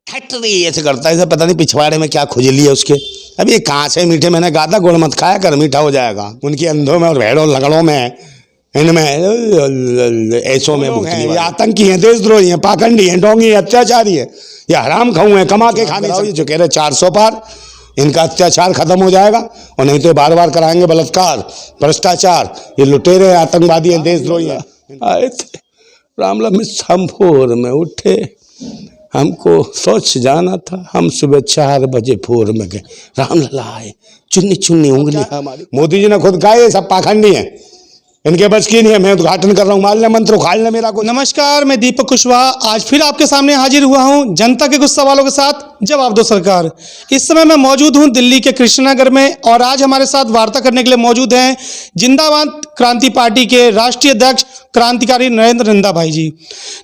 Factory ऐसे करता है, पता नहीं पिछवाड़े में क्या खुजली है उसके। अभी ये कहाँ से मीठे, मैंने कहा था गुड़ मत खाया कर, मीठा हो जाएगा। उनकी अंधों में और भेड़ों लगड़ों में, इनमें ऐसों में ये आतंकी हैं, देशद्रोही हैं, पाखंडी हैं, ढोंगी हैं, अत्याचारी है, ये हराम खाऊ हैं, कमा के खाने से जो कह रहे 400 पार, इनका अत्याचार खत्म हो जाएगा। और नहीं तो बार बार कराएंगे बलात्कार, भ्रष्टाचार, ये लुटेरे आतंकवादी हैं, देशद्रोही हैं। आए थे रामला में संभोर में उठे, हमको सोच जाना था, हम सुबह 4 बजे भोर में गए, रामलला आए, चुन्नी चुन्नी उंगली हमारी। मोदी जी ने खुद कहा ये सब पाखंडी हैं, इनके बस की नहीं है, मैं उद्घाटन कर रहा हूँ, माल मंत्र उखाड़ ले मेरा को। नमस्कार, मैं दीपक कुशवाहा आज फिर आपके सामने हाजिर हुआ हूँ जनता के कुछ सवालों के साथ जवाब दो सरकार। इस समय मैं मौजूद हूँ दिल्ली के कृष्णनगर में और आज हमारे साथ वार्ता करने के लिए मौजूद हैं जिंदाबाद क्रांति पार्टी के राष्ट्रीय अध्यक्ष क्रांतिकारी नरेंद्र नंदा भाई जी।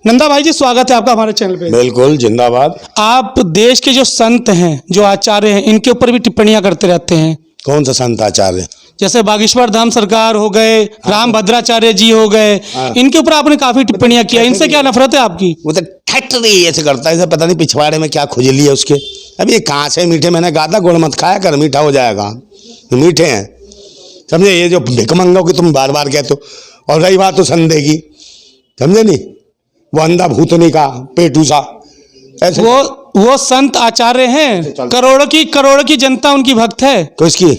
नंदा भाई जी, स्वागत है आपका हमारे चैनल पे। बिल्कुल, जिंदाबाद। आप देश के जो संत हैं, जो आचार्य हैं, इनके ऊपर भी टिप्पणियां करते रहते हैं। कौन सा संत आचार्य? जैसे बागेश्वर धाम सरकार हो गए, राम भद्राचार्य जी हो गए, इनके ऊपर आपने काफी टिप्पणियां किया, इनसे क्या नफरत है आपकी? वो तो फैक्ट्री ऐसे करता है, पता नहीं पिछवाड़े में क्या खुजली है उसके। अभी ये कहाँ से मीठे, मैंने कहा था गुड़ मत खाया कर, मीठा हो जाएगा। मीठे हैं, समझे? ये जो भिकमंगों की तुम बार बार कहते हो। और रही बात तो संदेह की, समझे नहीं, वो अंधा भूतनी का पेटू सा ऐसे। वो संत आचार्य हैं, करोड़ों की जनता उनकी भक्त है। किसकी?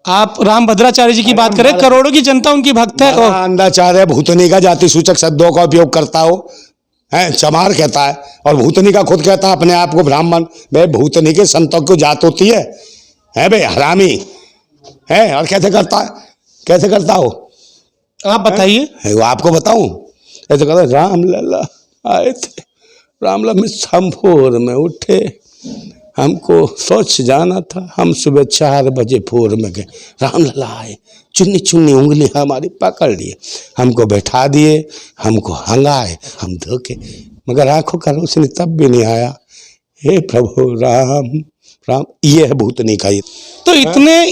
आप राम भद्राचार्य जी की बात करें, करोड़ों की जनता उनकी भक्त है। अंधाचार्य भूतनी का जाति सूचक शब्दों का उपयोग करता हो, है चमार कहता है, और भूतनी का खुद कहता है अपने आप को ब्राह्मण। भाई भूतनी के संतों को जात होती है भाई, हरामी है। और कैसे करता है, कैसे करता हो आप बताइए। वो आपको बताऊं? ऐसे कहता रामलला आए थे, रामलला में संभोर में उठे, हमको सोच जाना था, हम सुबह 4 बजे भोर में गए, रामलला आए, चुन्नी चुन्नी उंगली हमारी पकड़ लिए, हमको बैठा दिए, हमको हंगाए, हम धोखे, मगर आंखों का रोशनी तब भी नहीं आया। हे प्रभु राम राम, ये है भूतनी का। ये तो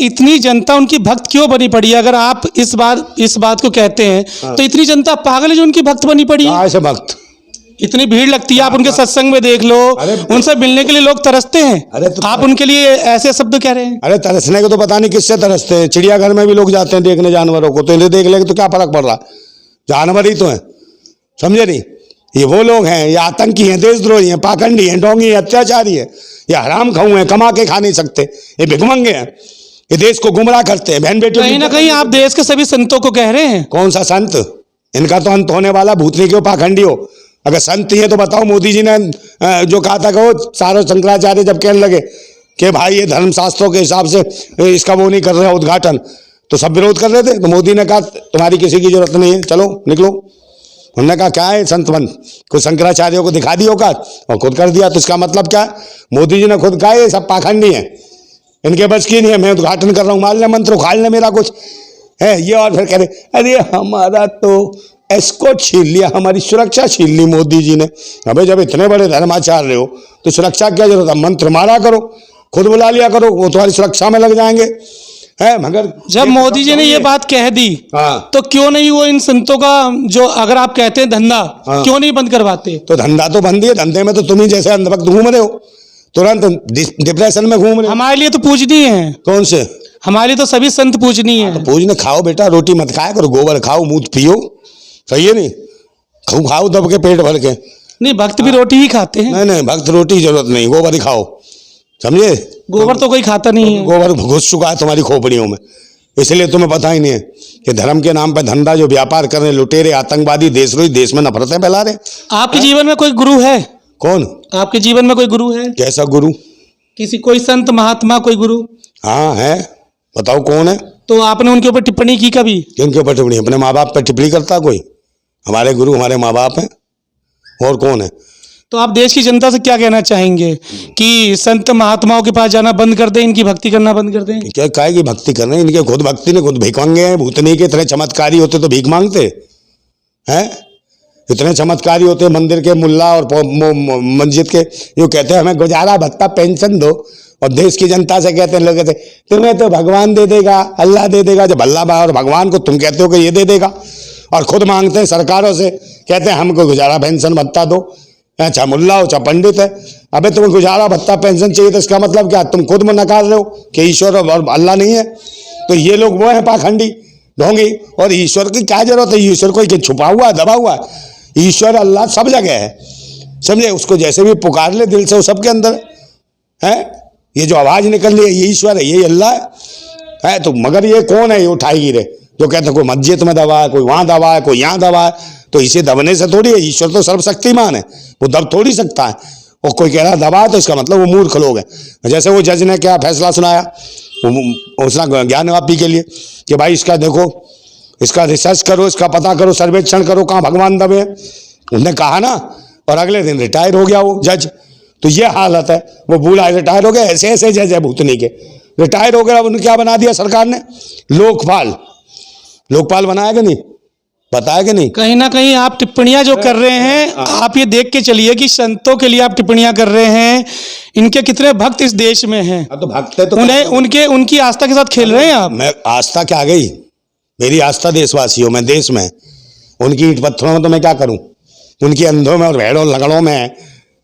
इतनी जनता उनकी भक्त क्यों बनी पड़ी? अगर आप इस बात को कहते हैं तो इतनी जनता पागल है जो उनकी भक्त बनी पड़ी है। ऐसे भक्त, इतनी भीड़ लगती है, आप उनके सत्संग में देख लो, उनसे मिलने के लिए लोग तरसते हैं। अरे तो आप उनके लिए ऐसे शब्द कह रहे हैं। अरे तरसने को तो पता नहीं किससे तरसते हैं। चिड़ियाघर में भी लोग जाते हैं देखने जानवरों को, तो इन्हें देख लेंगे तो क्या फर्क पड़ रहा, जानवर ही तो है, समझे नहीं? ये वो लोग हैं, ये आतंकी हैं, देशद्रोही हैं, पाखंडी हैं, ढोंगी हैं, अत्याचारी है, ये हराम खाऊ हैं, कमा के खा नहीं सकते, ये भिखमंगे हैं, ये देश को गुमराह करते हैं। बहन बेटियों, कहीं ना कहीं आप देश के सभी संतों को कह रहे हैं। कौन सा संत? इनका तो अंत होने वाला, भूतनी के पाखंडी हो। अगर संत ही है तो बताओ, मोदी जी ने जो कहा था कि वो सारे शंकराचार्य जब कहने लगे कि भाई ये धर्मशास्त्रों के हिसाब से इसका वो नहीं कर रहे उद्घाटन, तो सब विरोध कर रहे थे। तो मोदी ने कहा तुम्हारी किसी की जरूरत नहीं है, चलो निकलो। उन्होंने कहा क्या है संत बन, कुछ शंकराचार्यों को दिखा दिया होगा और खुद कर दिया। तो इसका मतलब क्या है? मोदी जी ने खुद कहा ये सब पाखंडी हैं, इनके बस की नहीं है, मैं उद्घाटन कर रहा हूँ, माल मंत्र उखाड़ ले मेरा कुछ है ये। और फिर कह रहे अरे हमारा तो एस्कॉर्ट छीन लिया, हमारी सुरक्षा छीन ली मोदी जी ने। अबे जब इतने बड़े धर्माचार्य हो तो सुरक्षा क्या जरूरत है? मंत्र मारा करो, खुद बुला लिया करो, वो तुम्हारी सुरक्षा में लग जाएंगे, है। मगर जब मोदी जी ने ये बात कह दी, तो क्यों नहीं वो इन संतों का, जो अगर आप कहते हैं धंधा, क्यों नहीं बंद करवाते? तो धंधा तो बंद ही है, धंधे में तो तुम ही जैसे अंधभक्त घूम रहे हो, तुरंत डिप्रेशन में घूम रहे हो। हमारे लिए तो पूजनीय है। कौन से? हमारे लिए तो सभी संत पूजनीय है। तो पूजने खाओ बेटा, रोटी मत खाया करो, गोबर खाओ, मूत पियो, सही है नहीं? खाओ दब के पेट भर के। नहीं, भक्त भी रोटी ही खाते हैं। नहीं, भक्त रोटी की जरूरत नहीं, गोबर ही खाओ, समझे? गोबर तो कोई खाता नहीं है। गोबर घुस चुका है तुम्हारी खोपड़ियों में, इसलिए तुम्हें पता ही नहीं है कि धर्म के नाम पर धंधा जो व्यापार कर रहे, लुटेरे, आतंकवादी, देशद्रोही, देश में नफरतें फैला रहे। आपके जीवन में कोई गुरु है? कौन? आपके जीवन में कोई गुरु है? कैसा गुरु? कोई संत महात्मा, कोई गुरु? हाँ है, बताओ कौन है? तो आपने उनके ऊपर टिप्पणी की कभी? किनके ऊपर टिप्पणी? अपने माँ बाप पर टिप्पणी करता कोई? हमारे गुरु हमारे माँ बाप हैं, और कौन है? तो आप देश की जनता से क्या कहना चाहेंगे कि संत महात्माओं के पास जाना बंद कर दें, इनकी भक्ति करना बंद कर दें? क्या काय की भक्ति कर रहे हैं? इनके खुद भक्ति ने खुद भिखमंगे हैं। भूतनी के इतने चमत्कारी होते तो भीख मांगते हैं? इतने चमत्कारी होते मंदिर के मुल्ला और मस्जिद के, यो कहते हैं हमें गुजारा भत्ता पेंशन दो, और देश की जनता से कहते हैं लोग कहते हैं, तुम्हें तो भगवान दे देगा, अल्लाह दे देगा। जब अल्लाह और भगवान को तुम कहते हो कि ये दे देगा, और खुद मांगते हैं सरकारों से, कहते हैं हमको गुजारा पेंशन भत्ता दो, चाहे मुल्ला हो चाहे पंडित है। अबे तुम्हें गुजारा भत्ता पेंशन चाहिए तो इसका मतलब क्या, तुम खुद नकार रहे हो कि ईश्वर और अल्लाह नहीं है। तो ये लोग वो हैं पाखंडी, ढोंगी। और ईश्वर की क्या जरूरत है, ईश्वर कोई छुपा हुआ है, दबा हुआ है। ईश्वर अल्लाह सब जगह है, समझे। उसको जैसे भी पुकार ले दिल से, वो सबके अंदर है। ये जो आवाज निकल रही है ये ईश्वर है, ये अल्लाह है। तो मगर ये कौन है, ये उठाएगी रे, जो कहते हैं कोई मस्जिद में दबा है, कोई वहां दबा है, कोई यहाँ दबा है। तो इसे दबने से थोड़ी है, ईश्वर तो सर्वशक्तिमान है, वो दब थोड़ी सकता है। और कोई कह रहा दबा तो इसका मतलब वो मूर्ख लोग हैं। जैसे वो जज ने क्या फैसला सुनाया उसना ज्ञानवापी के लिए कि भाई इसका देखो, इसका रिसर्च करो, इसका पता करो, सर्वेक्षण करो कहाँ भगवान दबे। उसने कहा ना, और अगले दिन रिटायर हो गया वो जज। तो ये हालत है, वो बूढ़ा रिटायर हो गया। ऐसे ऐसे जज है भूतनी के, रिटायर हो गया। उन्हें क्या बना दिया सरकार ने, लोकपाल। लोकपाल बनाया कि नहीं, बताया कि नहीं। कहीं ना कहीं आप टिप्पणियां जो कर रहे हैं, आप ये देख के चलिए कि संतों के लिए आप टिप्पणियां कर रहे हैं। इनके कितने भक्त इस देश में हैं, तो भक्त है तो उन्हें उनकी आस्था के साथ खेल रहे हैं आप। मैं आस्था क्या गई, मेरी आस्था देशवासियों में, देश में। उनकी ईंट पत्थरों में तो मैं क्या करूं, उनकी अंधों में और भेड़ों लगड़ों में,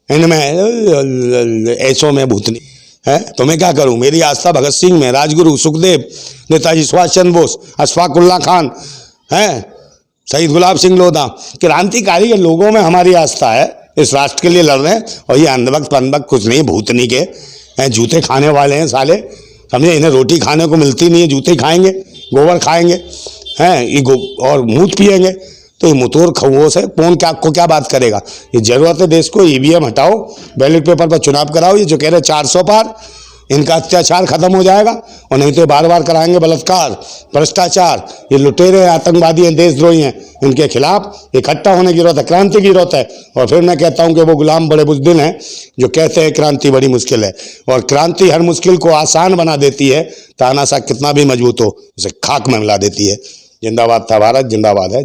इनमें ऐसों में भूतनी है, तो मैं क्या करूं। मेरी आस्था भगत सिंह में, राजगुरु, सुखदेव, नेताजी सुभाष चंद्र बोस, अशफाक उल्लाह खान है, शहीद गुलाब सिंह लोधा, क्रांतिकारी के लोगों में हमारी आस्था है। इस राष्ट्र के लिए लड़ रहे हैं। और ये अंधभक्त पंधभक्त कुछ नहीं, भूतनी के हैं, जूते खाने वाले हैं साले, समझे। इन्हें रोटी खाने को मिलती नहीं है, जूते खाएंगे, गोबर खाएंगे हैं, ये और मूत पिएंगे। तो ये मुतोर खौओं से कौन क्या आपको क्या बात करेगा। ये जरूरत है देश को, ईवीएम हटाओ, बैलेट पेपर पर चुनाव कराओ। ये जो कह रहे 400 पार, इनका अत्याचार खत्म हो जाएगा। और नहीं तो बार बार कराएंगे बलात्कार, भ्रष्टाचार। ये लुटेरे आतंकवादी हैं, देशद्रोही हैं, इनके खिलाफ इकट्ठा होने की जरूरत है, क्रांति की जरूरत है। और फिर मैं कहता हूं कि वो गुलाम बड़े बुज़दिल हैं जो कहते हैं क्रांति बड़ी मुश्किल है। और क्रांति हर मुश्किल को आसान बना देती है। तानाशाह कितना भी मजबूत हो, उसे खाक में मिला देती है। जिंदाबाद था भारत, जिंदाबाद है।